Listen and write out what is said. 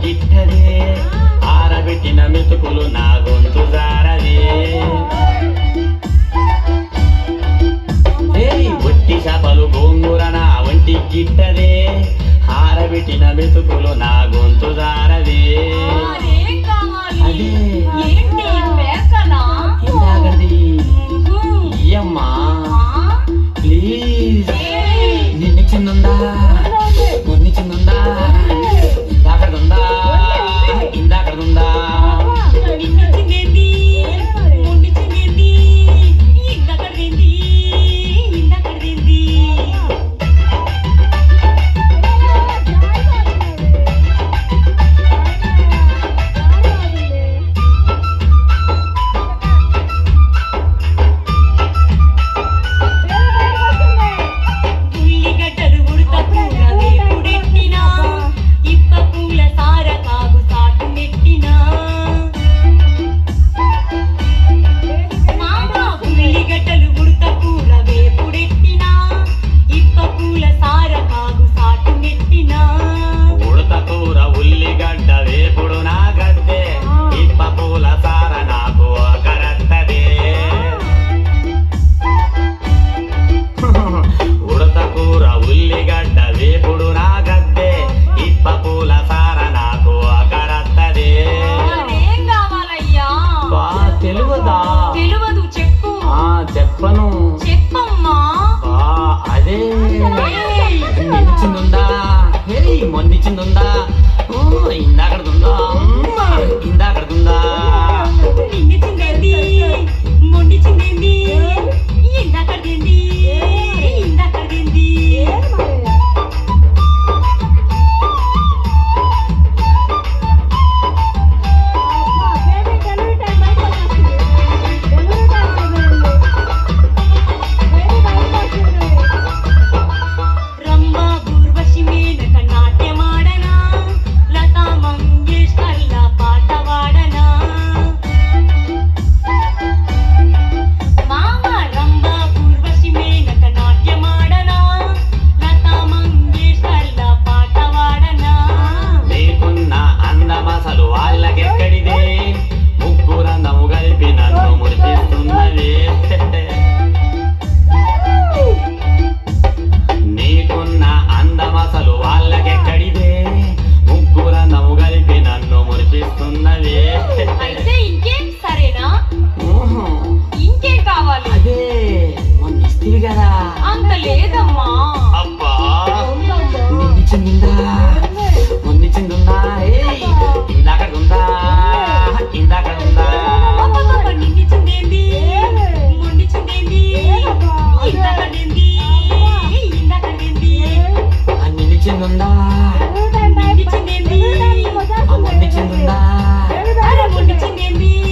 గిట్టదే ఆరబెట్టిన మెతుకులు నా గొంతు జారదే ఒట్టి చేపలు గోంగూర నా వంటి గిట్టదే ఆరబెట్టిన మెతుకులు నా గొంతు జారదే అదే ఇందాకది ఇయ్యమ్మా ప్లీజ్ నిన్ను చిన్నుందా మొన్ని చిన్నుందా ఇందాకడుందా ఇందాకడుందా చెప్పను చెప్పమ్మా అదే నిలిచిందుందా మొన్నిచ్చిందుందా ఇందాకడుందా ఇందాకడుందా నిన్నిచ్చిందేంది మొండిచ్చిందేంది ఇందాకడిదేంది ఇందాకడిదేంది అంత లేదమ్మా అబ్బా నిన్నిచ్చిందా మొన్నిచ్చిందుందా ఇందాకడుందా ఇందాకడుందా నిన్నిచ్చిందేంది మొండిచ్చిందేంది ఇందాకడేంది ఇందాకడేంది నిన్నిచ్చిందుందా నిన్నిచ్చిందేంది మొన్నిచ్చిందుందా అరే మొండిచ్చిందేంది